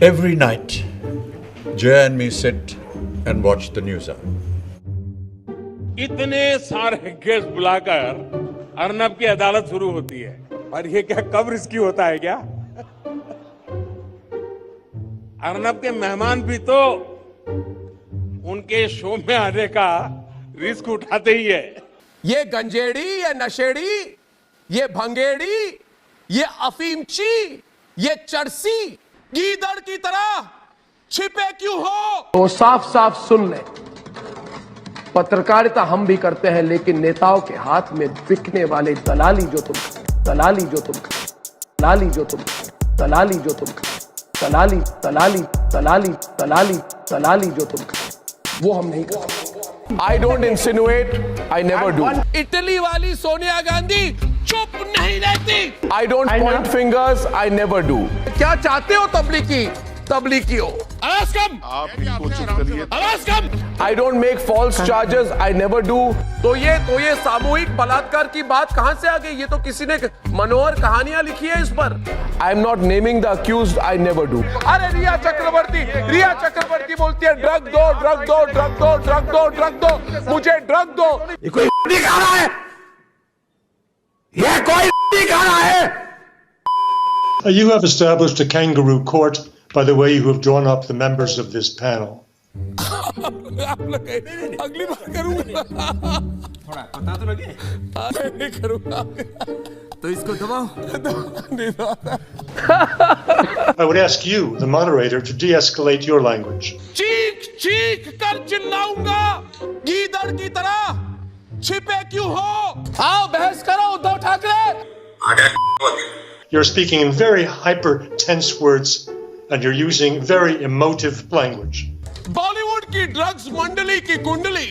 Every night, Jay and me sit and watch the news hour. इतने सारे case बुलाकर अर्नब की अदालत शुरू होती है और ये क्या कब रिस्की होता है क्या? अर्नब के मेहमान भी तो उनके शो में आने का रिस्क उठाते ही है। ये गंजेड़ी, ये नशेड़ी, ये भंगेड़ी, ये अफीमची, ये चरसी गीदड़ की तरह छिपे क्यों हो? तो साफ साफ सुन ले, पत्रकारिता हम भी करते हैं, लेकिन नेताओं के हाथ में बिकने वाले दलाली जो तुम दलाली जो तुम दलाली जो तुम दलाली जो तुम दलाली दलाली दलाली दलाली दलाली जो तुम वो हम नहीं करते। I don't insinuate, I never do. Italy वाली सोनिया गांधी चुप नहीं रहती। I don't point fingers, I never do. क्या चाहते हो तबलीगी हो? आवाज कम। आप इनको चुप करिए। आवाज कम। I don't make false charges, I never do. तो ये सामूहिक बलात्कार की बात कहां से आ गई? ये तो किसी ने मनोहर कहानियां लिखी है इस पर। I am not naming the accused, I never do. अरे रिया चक्रवर्ती बोलती है ड्रग दो, ड्रग दो, ड्रग दो, ड्रग दो, ड्रग दो, मुझे ड्रग दो। ये कोई नहीं खा रहा है, ये कोई नहीं खा रहा है। You have established a kangaroo court by the way you have drawn up the members of this panel. अगली बार करूंगा। थोड़ा पता तो लगे। नहीं करूंगा। तो इसको दबाओ। I would ask you, the moderator, to de-escalate your language. चीख कर चिल्लाऊंगा गीदड़ की तरह, छिपे क्यों हो? आओ बहस करो Uddhav Thackeray. You're speaking in very hyper-tense words and you're using very emotive language. Bollywood की ड्रग्स मंडली की कुंडली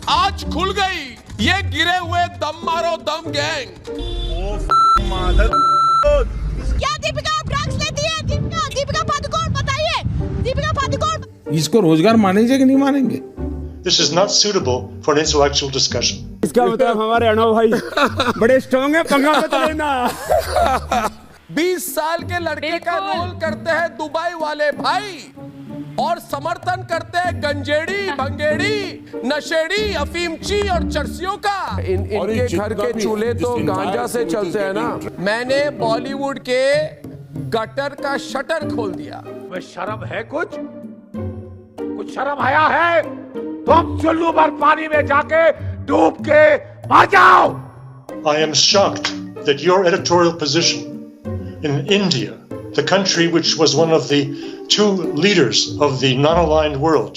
आज खुल गई। ये गिरे हुए दम मारो दम गैंग। क्या दीपिका ड्रग्स लेती है? दीपिका पादुकोण बताइए, दीपिका पादुकोण। इसको रोजगार मानेंगे कि नहीं मानेंगे? This is not suitable for an intellectual discussion. इसका मतलब हमारे अनुभव भाई बड़े स्ट्रॉन्ग है, पंगा मत लेना। 20 साल के लड़के का रोल करते हैं दुबई वाले भाई और समर्थन करते हैं गंजेड़ी, भंगेड़ी, नशेड़ी, अफीमची और चरसियों का। इनके घर के चूल्हे तो गांजा से चलते हैं ना। मैंने बॉलीवुड के गटर का शटर खोल दिया। वे शर्म है कुछ शर्म आया है? तुम चुल्लू भर पानी में जाके डूब के मर जाओ। I am shocked that your editorial position in India, the country which was one of the two leaders of the non-aligned world,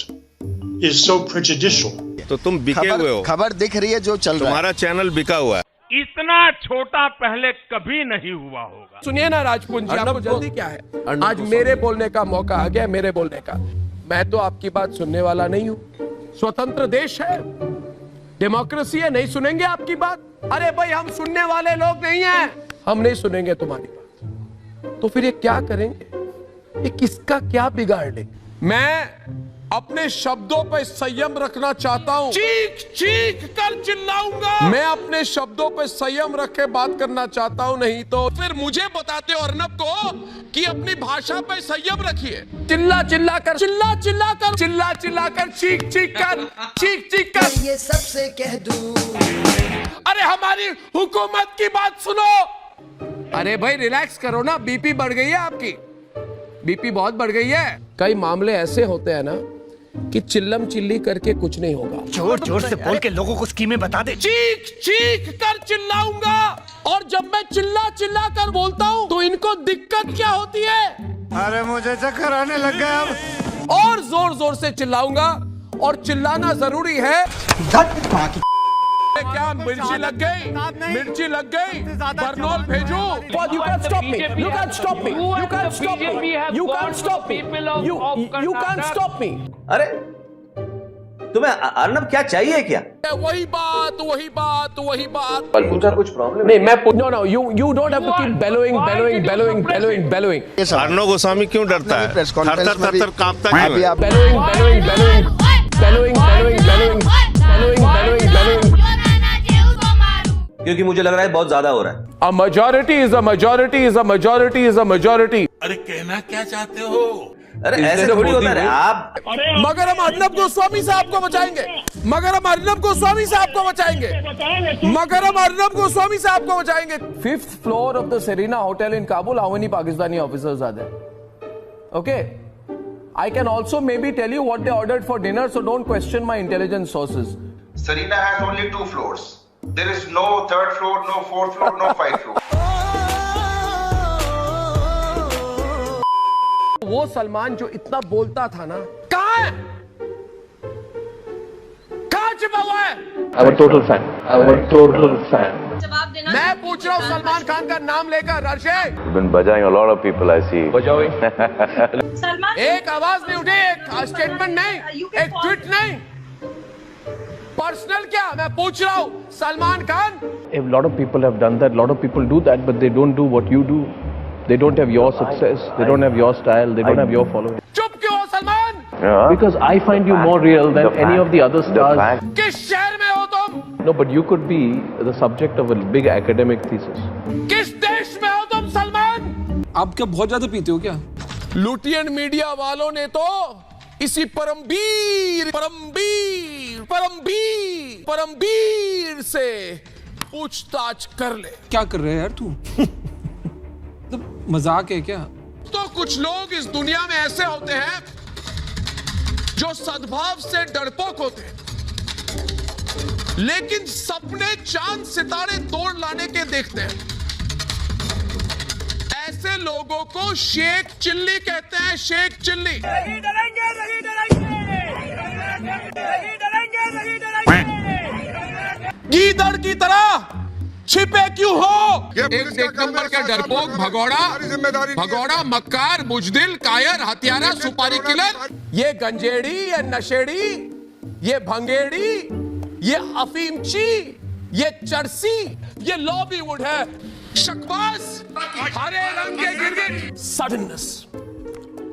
is so prejudicial. तो तुम बिके हुए हो। खबर दिख रही है जो चल रहा है। तुम्हारा चैनल बिका हुआ है। इतना छोटा पहले कभी नहीं हुआ होगा। सुनिए ना राजपूत जी, आपको जल्दी क्या है? आज मेरे बोलने का मौका आ गया, मेरे बोलने का। मैं तो आपकी बात सुनने वाला नहीं हूँ। स्वतंत्र देश है, डेमोक्रेसी है, नहीं सुनेंगे आपकी बात? अरे भाई हम सुनने वाले लोग नहीं हैं, हम नहीं सुनेंगे तुम्हारी बात। तो फिर ये क्या करेंगे? ये किसका क्या बिगाड़ ले? मैं अपने शब्दों पे संयम रखना चाहता हूं। चीख कर चिल्लाऊंगा। मैं अपने शब्दों पे संयम रख के बात करना चाहता हूं, नहीं तो फिर मुझे बताते हो अर्नब को कि अपनी भाषा पे संयम रखिए। चिल्ला कर चीख कर ये सबसे कह दूं। अरे हमारी हुकूमत की बात सुनो। अरे भाई रिलैक्स करो ना, बीपी बढ़ गई है आपकी, बीपी बहुत बढ़ गई है। कई मामले ऐसे होते हैं ना कि चिल्लम चिल्ली करके कुछ नहीं होगा। जोर से बोल के लोगों को स्कीमें बता दे। चीख कर चिल्लाऊंगा, और जब मैं चिल्ला कर बोलता हूँ तो इनको दिक्कत क्या होती है? अरे मुझे चक्कर आने लग गया अब। और जोर से चिल्लाऊंगा, और चिल्लाना जरूरी है। क्या मिर्ची लग गई? बर्नौल भेजो। You can't stop me. You can't stop me. You can't stop me. You can't stop me. You can't stop me. अरे तुम्हें अर्नब क्या चाहिए क्या? वही बात। उनका कुछ प्रॉब्लम नहीं, मैं no. You don't have to keep bellowing. Arnab Goswami क्यों डरता है? थर कांपता क्यों है? Bellowing. क्योंकि मुझे लग रहा है बहुत ज्यादा हो रहा है। A majority is a majority. अरे कहना क्या चाहते हो? अरे ऐसे थोड़ी होता है आप। मगर हम अर्नब गोस्वामी साहब को बचाएंगे, मगर हम अर्नब गोस्वामी साहब को बचाएंगे, मगर हम अर्नब गोस्वामी साहब को बचाएंगे। 5th floor of the Serena Hotel in Kabul, how many Pakistani officers are there? Okay, I can also maybe tell you what they ordered for dinner, so don't question my intelligence sources. Serena has only 2 floors. There is no 3rd floor, no 4th floor, no 5th floor. वो सलमान जो इतना बोलता था ना, कहाँ है? कहाँ छिपा हुआ है? I'm a total fan. I'm a total fan. जवाब देना। मैं पूछ रहा हूँ सलमान खान का नाम लेकर, अर्शे। been bajaying a lot of people, I see. Salman एक आवाज नहीं उठी, एक स्टेटमेंट नहीं, एक ट्वीट नहीं, पर्सनल क्या? मैं पूछ रहा हूँ Salman Khan. A lot of people have done that. A lot of people do that, but they don't do what you do. They don't have your success. They don't have your style. They don't have your following. चुप क्यों हो Salman? Because I find you more real than any of the other stars. किस शहर में हो तुम? No, but you could be the subject of a big academic thesis. किस देश में हो तुम सलमान? आप क्या बहुत ज्यादा पीते हो क्या? लुटियन मीडिया वालों ने तो इसी परमवीर से पूछताछ कर ले। क्या कर रहे हैं यार तू? तो मजाक है क्या? तो कुछ लोग इस दुनिया में ऐसे होते हैं जो सद्भाव से डरपोक होते हैं, लेकिन सपने चांद सितारे तोड़ लाने के देखते हैं। ऐसे लोगों को शेख चिल्ली कहते हैं, शेख चिल्ली। गीदड़ की तरह छिपे क्यों हो? एक नंबर का डरपोक, भगौड़ा, मक्कार, बुजदिल, कायर, हत्यारा, सुपारी किलर, ये गंजेड़ी, ये नशेड़ी, ये भंगेड़ी, ये अफीमची, ये चरसी, ये लॉबीवुड है, शकबाज, हरे रंग के गिरगिट। Suddenness,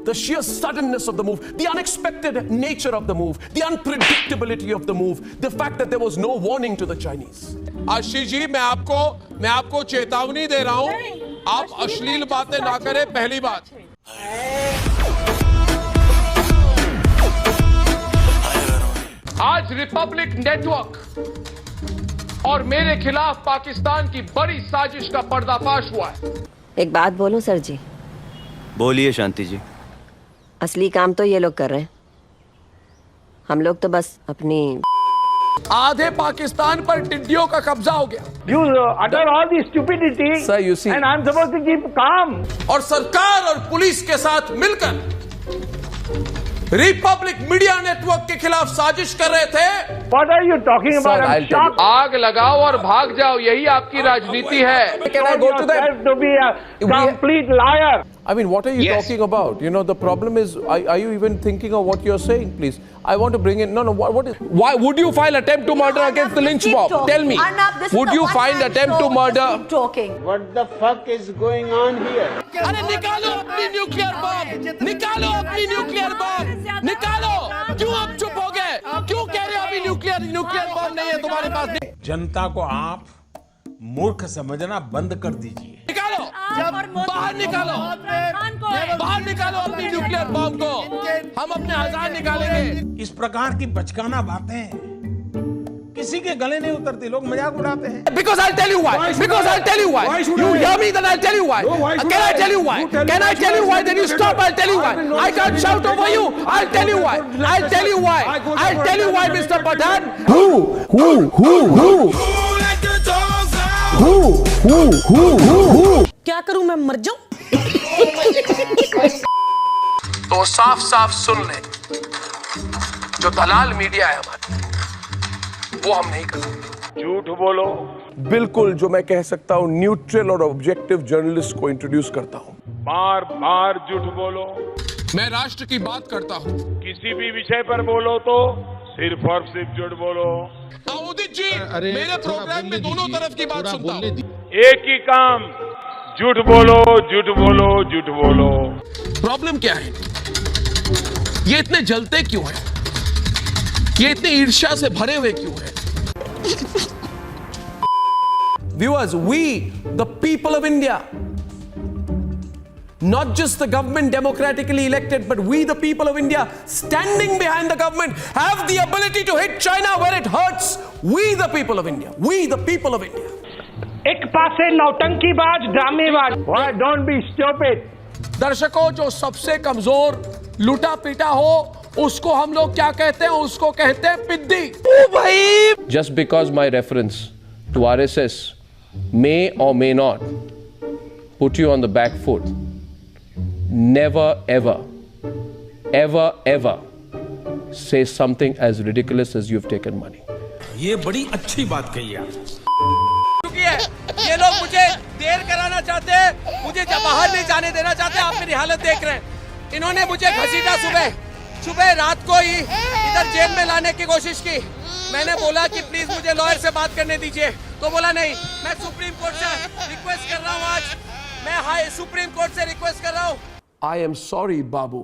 the sheer suddenness of the move, the unexpected nature of the move, the unpredictability of the move, the fact that there was no warning to the Chinese. Ashish ji, मैं आपको चेतावनी दे रहा हूं, आप अश्लील बातें ना करें। पहली बात, आज रिपब्लिक नेटवर्क और मेरे खिलाफ पाकिस्तान की बड़ी साजिश का पर्दाफाश हुआ है। एक बात बोलूं सर जी? बोलिए शांति जी। असली काम तो ये लोग कर रहे हैं, हम लोग तो बस अपनी। आधे पाकिस्तान पर टिड्डियों का कब्जा हो गया। You utter all the stupidity, Sir, you see, and I'm supposed to keep calm. और सरकार और पुलिस के साथ मिलकर रिपब्लिक मीडिया नेटवर्क के खिलाफ साजिश कर रहे थे। What are you talking about? I'm shocked. आग लगाओ और भाग जाओ, यही आपकी राजनीति है। Can I go to that? To be a complete liar. I mean, what are you talking about? You know, the problem is, are you even thinking of what you're saying? Please, I want to bring in. No. What is? Why would you file attempt to murder against the lynch mob? Tell me. Would you find attempt to murder? What the fuck is going on here? अरे निकालो अपनी nuclear bomb, निकालो अपनी nuclear bomb, निकालो। क्यों आप चुप हो गए? क्यों कह रहे हो अभी न्यूक्लियर बम नहीं है तुम्हारे पास? जनता को आप मूर्ख समझना बंद कर दीजिए। निकालो, बाहर निकालो अपनी न्यूक्लियर बम को। हम अपने हजार निकालेंगे। इस प्रकार की बचकाना बातें किसी के गले नहीं उतरती, लोग मजाक उड़ाते हैं। Because I'll tell you why. You hear me? Then I'll tell you why. Can I tell you why? Then you stop. I'll tell you why. I can't shout over you. I'll tell you why, Mr. Pathan. Who? क्या करूं, मैं मर जाऊं? तो साफ सुन ले, जो दलाल media है हमारा, वो हम नहीं कर सकते। झूठ बोलो। बिल्कुल, जो मैं कह सकता हूँ, न्यूट्रल और ऑब्जेक्टिव जर्नलिस्ट को इंट्रोड्यूस करता हूँ। बार झूठ बोलो। मैं राष्ट्र की बात करता हूँ। किसी भी विषय पर बोलो तो सिर्फ और सिर्फ झूठ बोलो। उदित जी, मेरे प्रोग्राम में दोनों तरफ की बात सुनता हूँ। एक ही काम, झूठ बोलो। प्रॉब्लम क्या है? ये इतने जलते क्यों हैं? ये इतने ईर्ष्या से भरे हुए क्यों हैं? Viewers, we, the people of India, Not just the government democratically elected, but we the people of India standing behind the government have the ability to hit China where it hurts. We the people of India. We the people of India. एक पासे नौटंकीबाज ड्रामेबाज. Why don't be stupid? दर्शकों, जो सबसे कमजोर लूटा पीटा हो उसको हम लोग क्या कहते हैं? उसको कहते हैं पिद्दी. ओ भाई! Just because my reference to RSS may or may not put you on the back foot, never ever say something as ridiculous as you've taken money. ये बड़ी अच्छी बात कही आप. ये लोग मुझे देर कराना चाहते हैं, मुझे बाहर नहीं जाने देना चाहते. आप मेरी हालत देख रहे हैं. इन्होंने मुझे घसीटा सुबह रात को ही इधर जेल में लाने की कोशिश की. मैंने बोला कि प्लीज मुझे लॉयर से बात करने दीजिए, तो बोला नहीं. मैं सुप्रीम कोर्ट से रिक्वेस्ट कर रहा हूँ. आज मैं सुप्रीम कोर्ट से रिक्वेस्ट कर रहा हूँ. I am sorry, Babu.